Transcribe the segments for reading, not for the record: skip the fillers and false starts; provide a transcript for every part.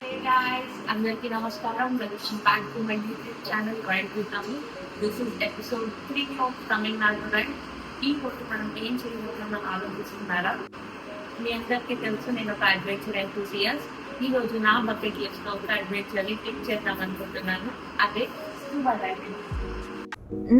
Hey guys, అందరికీ నమస్కారం. Welcome back to my YouTube channel ride with Ami. This is episode 3 of Tamil Nadu ride. ఈ రోజు మనం ఏం చేయబోతున్నామో ఆలోచిస్తున్నారా? మీ అందరికీ తెలుసు నేను ఒక అడ్వెంచర్ ఎంతూసియాస్ట్. ఈ రోజు నా బకెట్ లిస్ట్ లో ఒక అడ్వెంచర్ని టిక్ చేద్దాం అనుకుంటున్నాను. అదే స్కూబా డైవింగ్.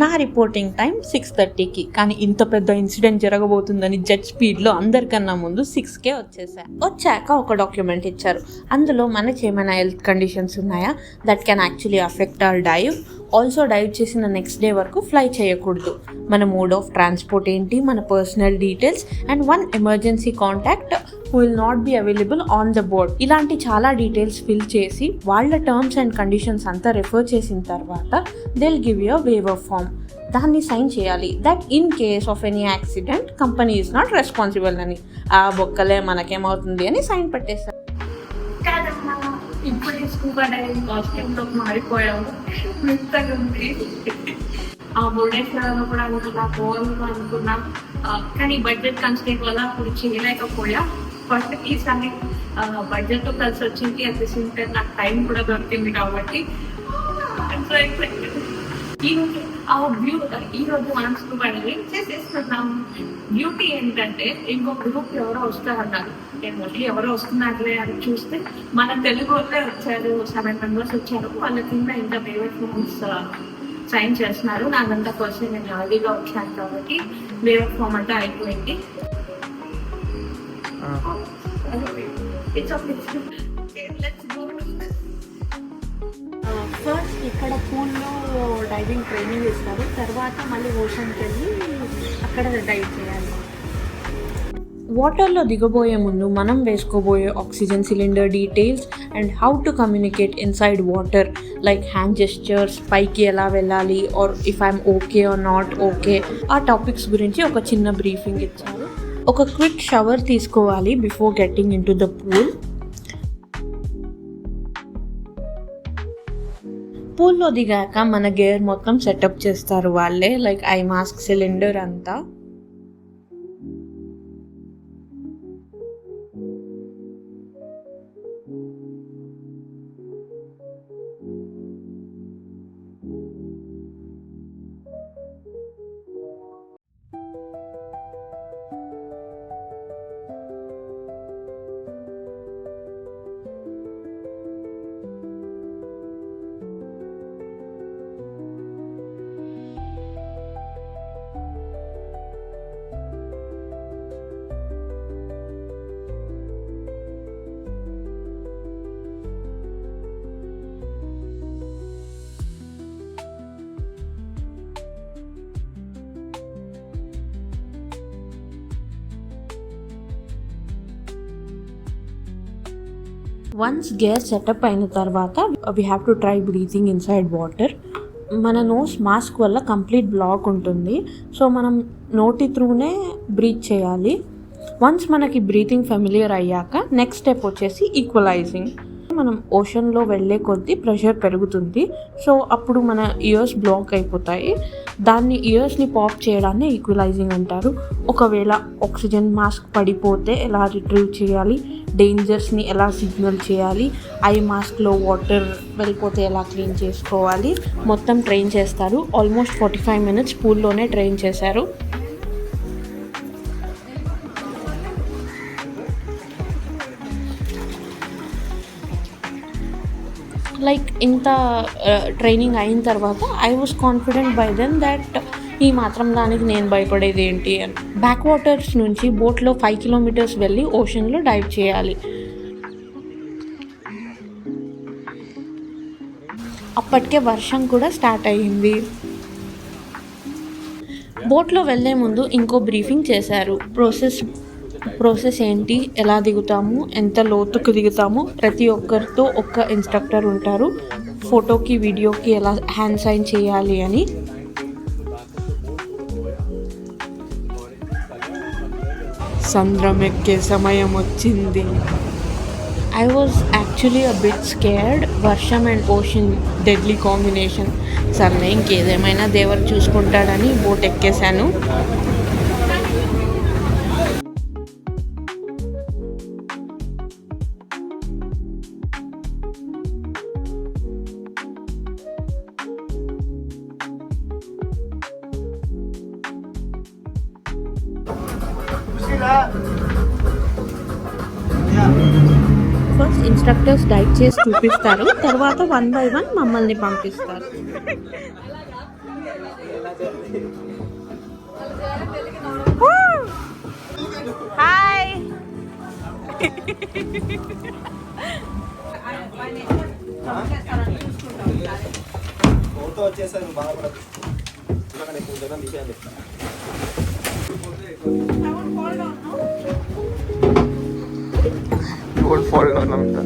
నా రిపోర్టింగ్ టైం 6:30కి, కానీ ఇంత పెద్ద ఇన్సిడెంట్ జరగబోతుందని జెట్ స్పీడ్లో అందరికన్నా ముందు 6కే వచ్చాక ఒక డాక్యుమెంట్ ఇచ్చారు. అందులో మనకి ఏమైనా హెల్త్ కండిషన్స్ ఉన్నాయా that can actually affect our dive. Also dive చేసిన నెక్స్ట్ డే వరకు ఫ్లై చేయకూడదు. మన మోడ్ ఆఫ్ ట్రాన్స్పోర్ట్ ఏంటి, మన personal details and 1 emergency contact who will not be available on the board. ఇలాంటి చాలా డీటెయిల్స్ ఫిల్ చేసి వాళ్ళ టర్మ్స్ అండ్ కండిషన్స్ అంతా రెఫర్ చేసిన తర్వాత they'll give you a waiver form. దాన్ని సైన్ చేయాలి. That in case of any accident company is not responsible అని. ఆ బొక్కలే మనకేమవుతుంది అని సైన్ పెట్టేస్తారు. ఇప్పుడు స్కూబా డైవింగ్ కాస్ట్యూమ్ లో మారిపోయాము. మెత్తగా ఉంది. ఆ మురుడేశ్వరంలో కూడా పోవాలని అనుకున్నాం, కానీ బడ్జెట్ కన్స్టెంట్ వల్ల అప్పుడు చేయలేకపోయా. బట్ ఈసారి బడ్జెట్తో కలిసి వచ్చింది. అట్ ది సేమ్ టైం నాకు టైం కూడా దొరికింది కాబట్టి ఈరోజు మనం స్కూబా డైవింగ్ చేసేస్తున్నాం. బ్యూటీ ఏంటంటే ఇంకో గ్రూప్ ఎవరో వస్తారన్నారు. నేను మళ్ళీ ఎవరో వస్తున్నారులే అని చూస్తే మన తెలుగు వాళ్ళే వచ్చారు. 7 members వచ్చారు. వాళ్ళ కింద ఇంకా వేవర్ ఫార్మ్స్ సైన్ చేస్తున్నారు. నాకంతా పర్సన్ నేను ఎర్లీగా వచ్చాను కాబట్టి వేవర్ ఫామ్ అంతా అయిపోయింది. ఫస్ట్ ఇక్కడ పూల్లో డైవింగ్ ట్రైనింగ్ ఇస్తారు. తర్వాత మళ్ళీ ఓషన్కి వెళ్ళి అక్కడ డైవ్ చేయాలి. వాటర్లో దిగబోయే ముందు మనం వేసుకోబోయే oxygen cylinder details and how to communicate inside water, like hand gestures, పైకి ఎలా వెళ్ళాలి, or if I'm okay or not okay, ఆ టాపిక్స్ గురించి ఒక చిన్న బ్రీఫింగ్ ఇచ్చారు. ఒక క్విక్ షవర్ తీసుకోవాలి before getting into the pool. పూల్లో దిగాక మన గేర్ మొత్తం సెటప్ చేస్తారు వాళ్ళే, లైక్ ఐ మాస్క్, సిలిండర్ అంతా. వన్స్ గేర్ సెటప్ అయిన తర్వాత we have to try breathing inside water. మన నోస్ మాస్క్ వల్ల కంప్లీట్ బ్లాక్ ఉంటుంది, సో మనం నోటి త్రూనే బ్రీత్ చేయాలి. వన్స్ మనకి బ్రీతింగ్ ఫెమిలియర్ అయ్యాక నెక్స్ట్ స్టెప్ వచ్చేసి ఈక్వలైజింగ్. మనం ఓషన్లో వెళ్ళే కొద్దీ ప్రెషర్ పెరుగుతుంది, సో అప్పుడు మన ఇయర్స్ బ్లాక్ అయిపోతాయి. దాన్ని ఇయర్స్ని పాప్ చేయడాన్ని ఈక్వలైజింగ్ అంటారు. ఒకవేళ ఆక్సిజన్ మాస్క్ పడిపోతే ఎలా రిట్రీవ్ చేయాలి, డేంజర్స్ని ఎలా సిగ్నల్ చేయాలి, ఐ మాస్క్లో వాటర్ వెళ్ళిపోతే ఎలా క్లీన్ చేసుకోవాలి, మొత్తం ట్రైన్ చేస్తారు. ఆల్మోస్ట్ 45 minutes పూల్లోనే ట్రైన్ చేశారు. లైక్ ఇంత ట్రైనింగ్ అయిన తర్వాత I was confident by then that ఈ మాత్రం దానికి నేను భయపడేది ఏంటి అని. బ్యాక్ వాటర్స్ నుంచి బోట్లో 5 kilometers వెళ్ళి ఓషన్లో డైవ్ చేయాలి. అప్పటికే వర్షం కూడా స్టార్ట్ అయ్యింది. బోట్లో వెళ్ళే ముందు ఇంకో బ్రీఫింగ్ చేశారు. ప్రాసెస్ ఏంటి, ఎలా దిగుతాము, ఎంత లోతుకు దిగుతాము, ప్రతి ఒక్కరితో ఒక్క ఇన్స్ట్రక్టర్ ఉంటారు. ఫోటోకి వీడియోకి ఎలా హ్యాండ్ సైన్ చేయాలి అని. సంద్రం ఎక్కే సమయం వచ్చింది. I was actually a bit scared. వర్షం అండ్ ఓషన్ డెడ్లీ కాంబినేషన్. సరే ఇంకేదేమైనా దేవుడు చూసుకుంటాడని బోట్ ఎక్కేశాను. ఫస్ట్ ఇన్స్ట్రక్టర్స్ గైడ్ చేసి చూపిస్తారు, తర్వాత 1 by 1 మమ్మల్ని పంపిస్తారు. హాయ్. వచ్చేసారు బాధపడదు. Don't fall down, Namita.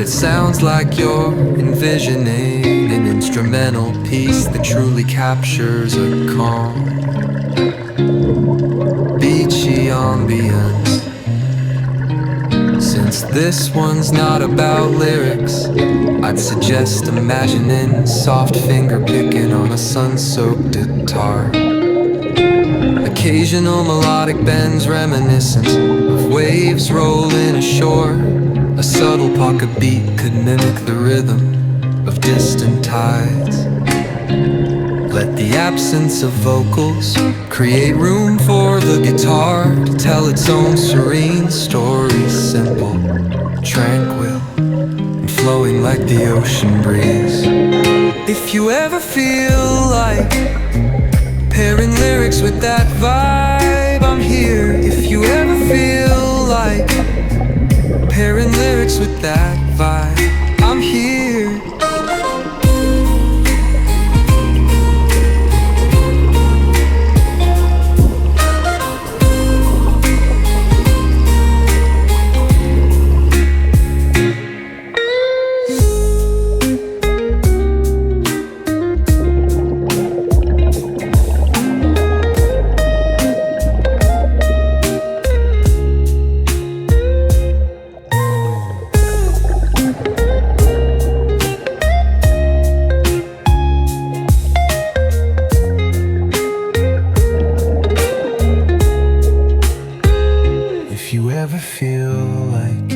It sounds like you're envisioning an instrumental piece that truly captures a calm, beachy ambience. Since this one's not about lyrics, I'd suggest imagining soft finger picking on a sun-soaked guitar. Occasional melodic bends reminiscent of waves rolling ashore. A subtle pocket beat could mimic the rhythm of distant tides. Let the absence of vocals create room for the guitar to tell its own serene story, simple, tranquil, and flowing like the ocean breeze. If you ever feel like pairing lyrics with that vibe, I'm here. If you ever feel like pairing lyrics with that vibe, I'm here. Ever feel like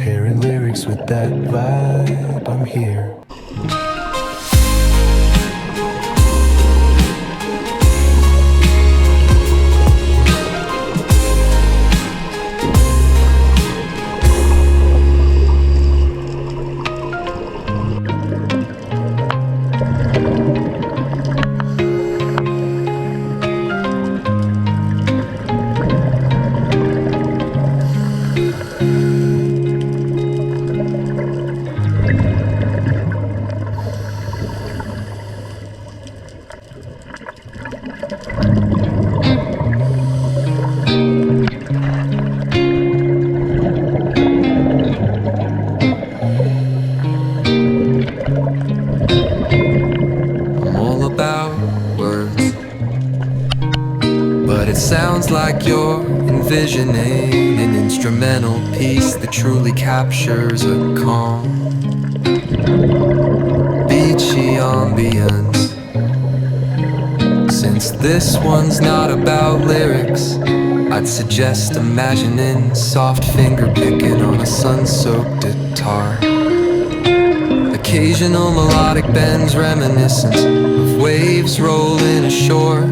pairing lyrics with that vibe, I'm here. Sounds like you're envisioning an instrumental piece that truly captures a calm, beachy ambience. Since this one's not about lyrics, I'd suggest imagining soft finger picking on a sun-soaked guitar. Occasional melodic bends reminiscent of waves rolling ashore.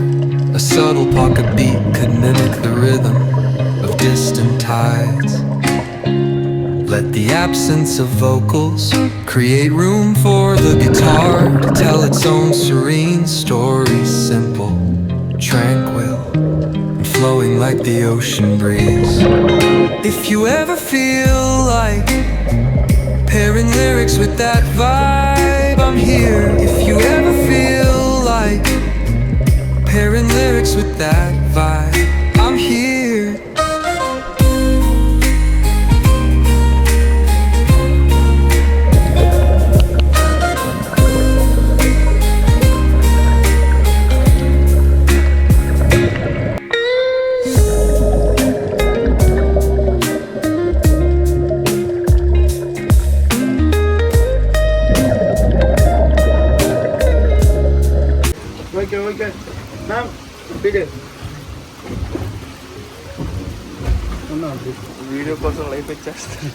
A subtle pocket beat could mimic the rhythm of distant tides. Let the absence of vocals create room for the guitar to tell its own serene story, simple, tranquil, and flowing like the ocean breeze. If you ever feel like pairing lyrics with that vibe, I'm here. If you ever feel like pairing lyrics with that vibe, I'm here. Okay. Ma'am, begin. Video కోసం life ఇచ్చేస్తాను.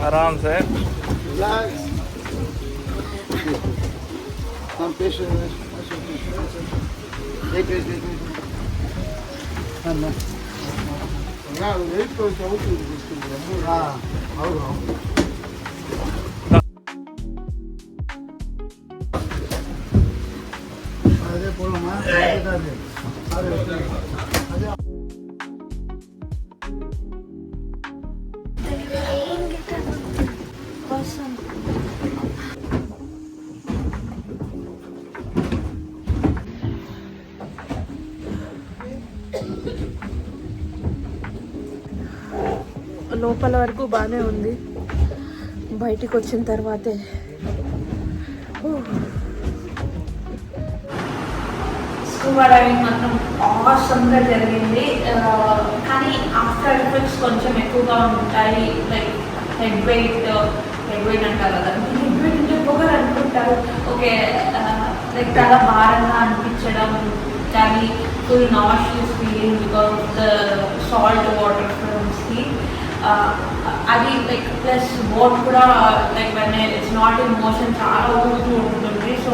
आराम से relax. Some patience. Wait. No. Yeah, wait for the auto. अरे बोलो माँ లోపల వరకు బాగానే ఉంది, బయటికి వచ్చిన తర్వాతే స్కూబా డైవింగ్ మాత్రం ఆసమ్గా జరిగింది. కానీ ఆఫ్టర్ ఎఫెక్ట్స్ కొంచెం ఎక్కువగా ఉంటాయి. లైక్ హెడ్ వెయిట్ అంటారు కదా, హెడ్ వెయిట్ అంటే పొగరు అనుకుంటారు. ఓకే, లైక్ చాలా భారంగా అనిపించడం, కానీ full nauseous feeling because of the salt water from sea. అది లైక్ ప్లస్ బోట్ కూడా like when it's not in motion చాలా ఊరుతూ ఉంటుంది. సో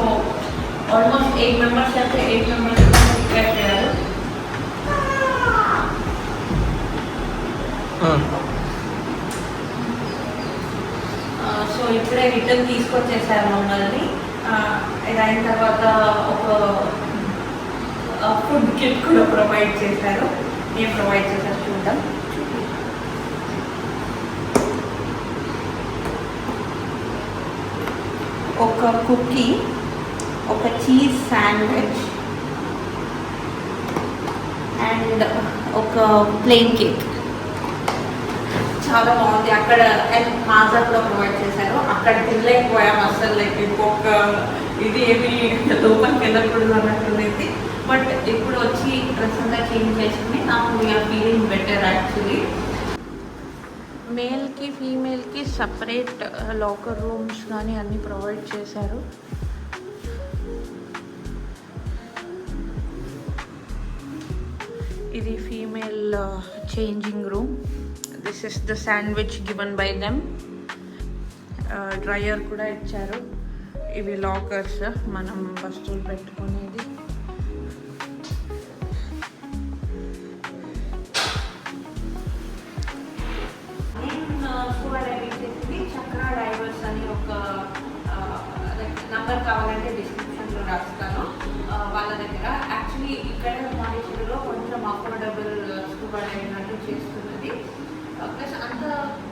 ఆల్మోస్ట్ 8 members అయితే 8 members ప్రిపేర్ చేయాలి. సో ఇప్పుడే రిటర్న్ తీసుకొచ్చేసారు మమ్మల్ని. ఇది అయిన తర్వాత ఒక ఫుడ్ కిట్ కూడా ప్రొవైడ్ చేశారు. ఏం ప్రొవైడ్ చేశారు చూద్దాం. ఒక కుకీ, ఒక చీజ్ శాండ్విచ్ అండ్ ఒక ప్లెయిన్ కేక్. చాలా బాగుంది. అక్కడ మాజా కూడా ప్రొవైడ్ చేశారు. అక్కడ తినలేకపోయాం అసలు. లైక్ ఇంకొక ఇది ఏమి లోపలికి వెళ్ళకూడదు అన్నట్టుంది. బట్ ఇప్పుడు వచ్చి డ్రెస్ అంతా చేంజ్ చేసుకుని నాకు వీఆర్ ఫీలింగ్ బెటర్ యాక్చువల్లీ. మేల్కి ఫీమేల్కి సపరేట్ లాకర్ రూమ్స్ కానీ అన్నీ ప్రొవైడ్ చేశారు. ఇది female changing room. This is the sandwich given by them. Dryer కూడా ఇచ్చారు. ఇవి లాకర్స్, మనం వస్తువులు పెట్టుకునేది. చక్రా డైవర్స్ అని ఒక నంబర్ కావాలంటే డిస్క్రిప్షన్లో రాస్తాను వాళ్ళ దగ్గర. యాక్చువల్లీ ఇక్కడ పాండిచేరిలో కొంచెం అఫోర్డబుల్ స్కూబా డైవింగ్ అంటూ చేస్తున్నది. ప్లస్ అంత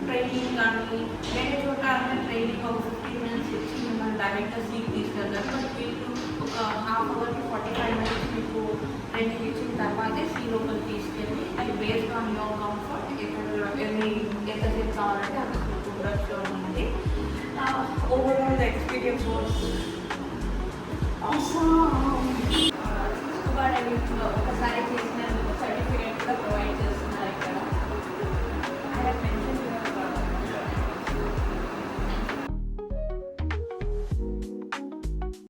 ట్రైనింగ్ కానీ వేరే చోట అంటే ట్రైనింగ్ ఒక 15 minutes ఇచ్చి మిమ్మల్ని డైరెక్ట్గా సీట్ తీసుకెళ్తారు. బట్ వీళ్ళు ఒక ½ hour to 45 minutes మీకు ట్రైనింగ్ ఇచ్చిన తర్వాతే సీ లోపల తీసుకెళ్ళి అది బేస్డ్ ఆన్ యువర్ కంఫర్ట్ ఎంతసేపు కావాలంటే అంతసేపు ఉండొచ్చు ఉన్నది. Overall experience was awesome. Scuba diving ఒకసారి చేసినందుకు